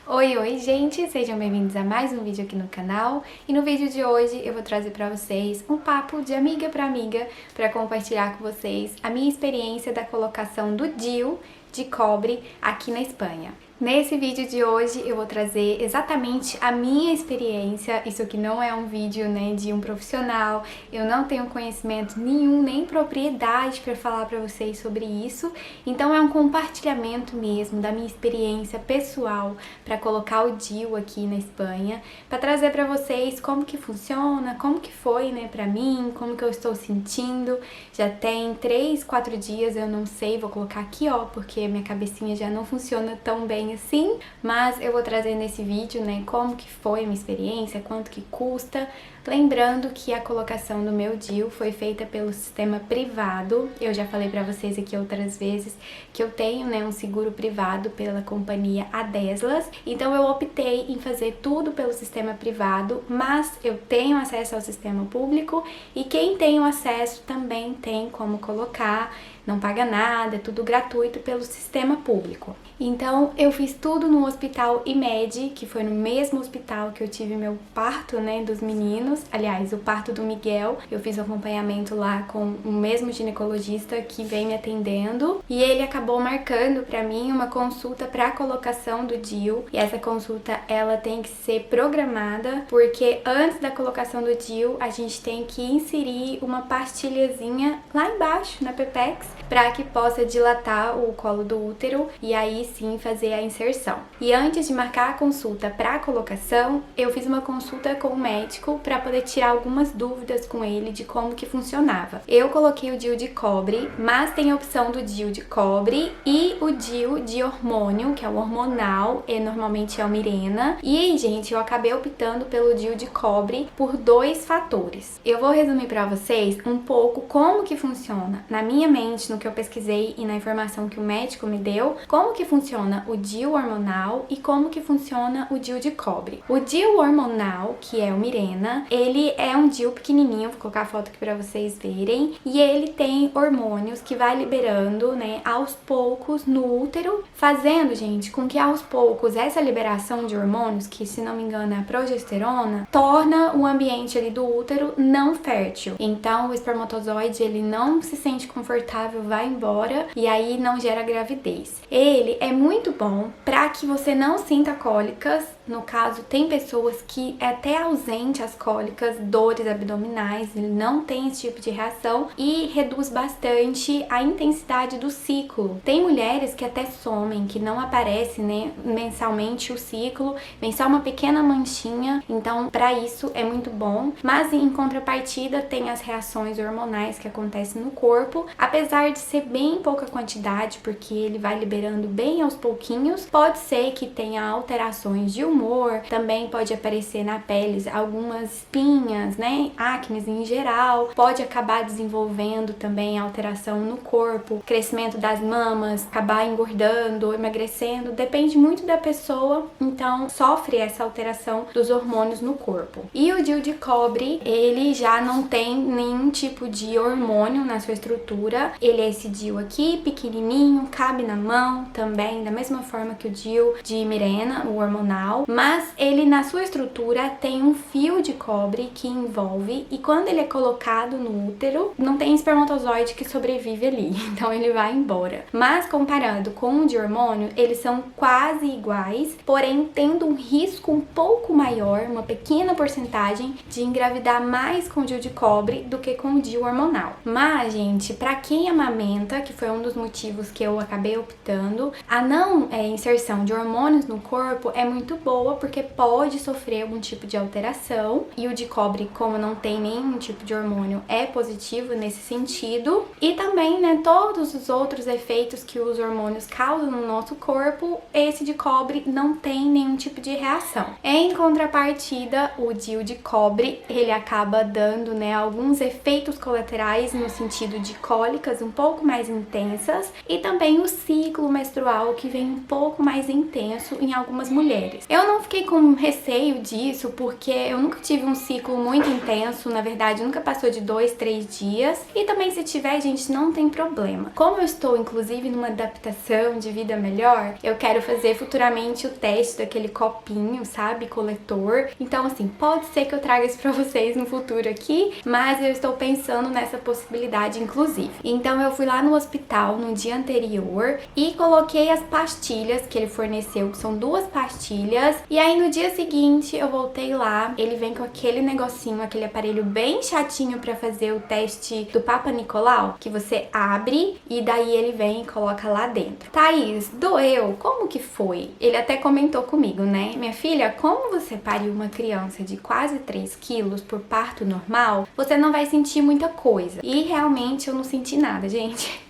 Oi, gente! Sejam bem-vindos a mais um vídeo aqui no canal. E no vídeo de hoje eu vou trazer pra vocês um papo de amiga pra amiga para compartilhar com vocês a minha experiência da colocação do DIU de cobre aqui na Espanha. Nesse vídeo de hoje eu vou trazer exatamente a minha experiência. Isso aqui não é um vídeo, de um profissional, eu não tenho conhecimento nenhum, nem propriedade para falar para vocês sobre isso. Então é um compartilhamento mesmo da minha experiência pessoal para colocar o DIU aqui na Espanha, para trazer para vocês como que funciona, como que foi, para mim, como que eu estou sentindo. Já tem 3, 4 dias, eu não sei, vou colocar aqui porque minha cabecinha já não funciona tão bem assim, mas eu vou trazer nesse vídeo, como que foi a minha experiência, quanto que custa. Lembrando que a colocação do meu DIU foi feita pelo sistema privado. Eu já falei pra vocês aqui outras vezes que eu tenho, um seguro privado pela companhia Adeslas. Então eu optei em fazer tudo pelo sistema privado, mas eu tenho acesso ao sistema público e quem tem o acesso também tem como colocar. Não paga nada, é tudo gratuito pelo sistema público. Então eu fiz tudo no Hospital IMED, que foi no mesmo hospital que eu tive meu parto, dos meninos. Aliás, o parto do Miguel, eu fiz o acompanhamento lá com o mesmo ginecologista que vem me atendendo. E ele acabou marcando pra mim uma consulta pra colocação do DIU. E essa consulta, ela tem que ser programada, porque antes da colocação do DIU, a gente tem que inserir uma pastilhazinha lá embaixo, na Pepex, para que possa dilatar o colo do útero e aí sim fazer a inserção. E antes de marcar a consulta para a colocação, eu fiz uma consulta com o médico para poder tirar algumas dúvidas com ele de como que funcionava. Eu coloquei o DIU de cobre, mas tem a opção do DIU de cobre e o DIU de hormônio, que é o hormonal, e normalmente é o Mirena. E aí, gente, eu acabei optando pelo DIU de cobre por 2 fatores. Eu vou resumir para vocês um pouco como que funciona na minha mente, no que eu pesquisei e na informação que o médico me deu, como que funciona o DIU hormonal e como que funciona o DIU de cobre. O DIU hormonal, que é o Mirena, ele é um DIU pequenininho, vou colocar a foto aqui pra vocês verem, e ele tem hormônios que vai liberando, aos poucos no útero, fazendo, gente, com que aos poucos essa liberação de hormônios, que se não me engano é a progesterona, torna o ambiente ali do útero não fértil. Então o espermatozoide, ele não se sente confortável, vai embora e aí não gera gravidez. Ele é muito bom para que você não sinta cólicas. No caso, tem pessoas que é até ausente as cólicas, dores abdominais, ele não tem esse tipo de reação e reduz bastante a intensidade do ciclo. Tem mulheres que até somem, que não aparece, mensalmente o ciclo, vem só uma pequena manchinha, então para isso é muito bom. Mas em contrapartida tem as reações hormonais que acontecem no corpo, apesar de ser bem pouca quantidade, porque ele vai liberando bem aos pouquinhos, pode ser que tenha alterações de humor, também pode aparecer na pele algumas espinhas, acnes em geral, pode acabar desenvolvendo também alteração no corpo, crescimento das mamas, acabar engordando ou emagrecendo, depende muito da pessoa, então sofre essa alteração dos hormônios no corpo. E o DIU de cobre, ele já não tem nenhum tipo de hormônio na sua estrutura, ele é esse DIU aqui, pequenininho, cabe na mão também, da mesma forma que o DIU de Mirena, o hormonal, mas ele na sua estrutura tem um fio de cobre que envolve e quando ele é colocado no útero, não tem espermatozoide que sobrevive ali, então ele vai embora. Mas comparando com o de hormônio, eles são quase iguais, porém tendo um risco um pouco maior, uma pequena porcentagem de engravidar mais com o DIU de cobre do que com o DIU hormonal. Mas, gente, pra quem amamenta, que foi um dos motivos que eu acabei optando, a não inserção de hormônios no corpo é muito boa porque pode sofrer algum tipo de alteração e o de cobre, como não tem nenhum tipo de hormônio, é positivo nesse sentido. E também, todos os outros efeitos que os hormônios causam no nosso corpo, esse de cobre não tem nenhum tipo de reação. Em contrapartida, o DIU de cobre, ele acaba dando, alguns efeitos colaterais no sentido de cólicas um pouco mais intensas e também o ciclo menstrual que vem um pouco mais intenso em algumas mulheres. Eu não fiquei com receio disso porque eu nunca tive um ciclo muito intenso, na verdade nunca passou de 2, 3 dias. E também se tiver, gente, não tem problema. Como eu estou inclusive numa adaptação de vida melhor, eu quero fazer futuramente o teste daquele copinho, sabe, coletor. Então assim, pode ser que eu traga isso pra vocês no futuro aqui, mas eu estou pensando nessa possibilidade inclusive. Então eu fui lá no hospital no dia anterior e coloquei as pastilhas que ele forneceu, que são 2 pastilhas, e aí no dia seguinte eu voltei lá, ele vem com aquele negocinho, aquele aparelho bem chatinho pra fazer o teste do Papa Nicolau, que você abre e daí ele vem e coloca lá dentro. Thaís, doeu? Como que foi? Ele até comentou comigo, né? Minha filha, como você pariu uma criança de quase 3 quilos por parto normal, você não vai sentir muita coisa. E realmente eu não senti nada, gente.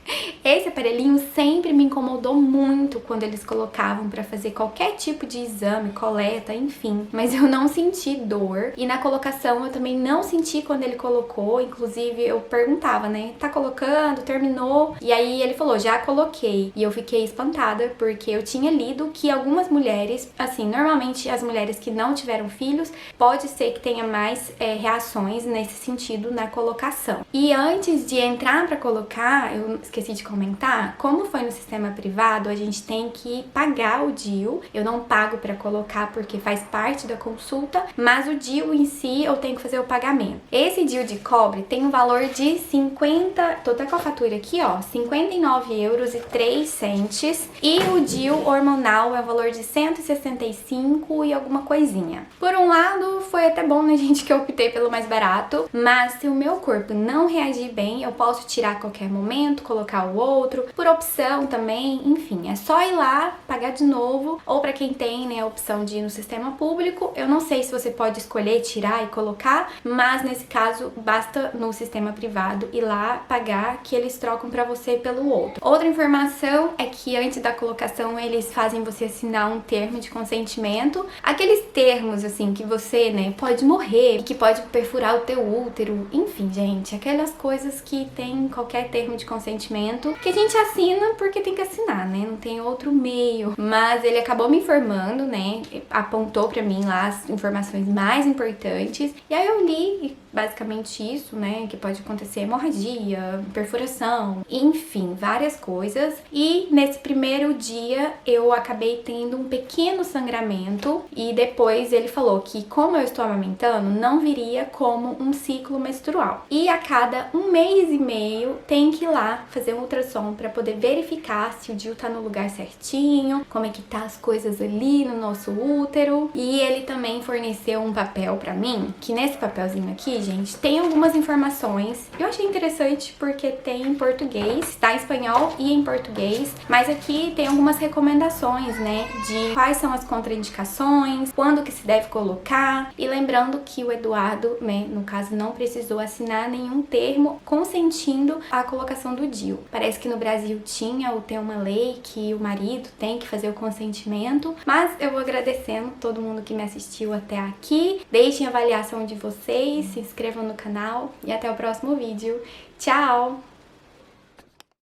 Esse aparelhinho sempre me incomodou muito quando eles colocavam pra fazer qualquer tipo de exame, coleta, enfim. Mas eu não senti dor. E na colocação eu também não senti quando ele colocou. Inclusive eu perguntava, né? Tá colocando? Terminou? E aí ele falou, já coloquei. E eu fiquei espantada porque eu tinha lido que algumas mulheres, assim, normalmente as mulheres que não tiveram filhos, pode ser que tenha mais reações nesse sentido na colocação. E antes de entrar pra colocar, eu esqueci de comentar, como foi no sistema privado, a gente tem que pagar o DIU. Eu não pago pra colocar porque faz parte da consulta, mas o DIU em si eu tenho que fazer o pagamento. Esse DIU de cobre tem um valor de 50, tô até com a fatura aqui, ó, 59,03 € e o DIU hormonal é o valor de 165 e alguma coisinha. Por um lado, foi até bom, né, gente, que eu optei pelo mais barato, mas se o meu corpo não reagir bem, eu posso tirar a qualquer momento, colocar o outro, por opção também, enfim, é só ir lá, pagar de novo, ou pra quem tem, né, a opção de ir no sistema público, eu não sei se você pode escolher tirar e colocar, mas nesse caso basta no sistema privado ir lá, pagar, que eles trocam pra você pelo outro. Outra informação é que antes da colocação eles fazem você assinar um termo de consentimento, aqueles termos assim que você, né, pode morrer, que pode perfurar o teu útero, enfim, gente, aquelas coisas que tem em qualquer termo de consentimento que a gente assina porque tem que assinar, né? Não tem outro meio. Mas ele acabou me informando, né? Apontou pra mim lá as informações mais importantes. E aí eu li basicamente isso, né? Que pode acontecer hemorragia, perfuração, enfim, várias coisas. E nesse primeiro dia eu acabei tendo um pequeno sangramento. E depois ele falou que, como eu estou amamentando, não viria como um ciclo menstrual. E a cada 1 mês e meio tem que ir lá fazer um ultrassom para poder verificar se o DIU tá no lugar certinho, como é que tá as coisas ali no nosso útero. E ele também forneceu um papel para mim, que nesse papelzinho aqui, gente, tem algumas informações. Eu achei interessante porque tem em português, tá em espanhol e em português, mas aqui tem algumas recomendações, né, de quais são as contraindicações, quando que se deve colocar. E lembrando que o Eduardo, né, no caso, não precisou assinar nenhum termo consentindo a colocação do DIU. Parece que no Brasil tinha ou tem uma lei que o marido tem que fazer o consentimento, mas eu vou agradecendo todo mundo que me assistiu até aqui. Deixem a avaliação de vocês, se inscrevam no canal e até o próximo vídeo. Tchau!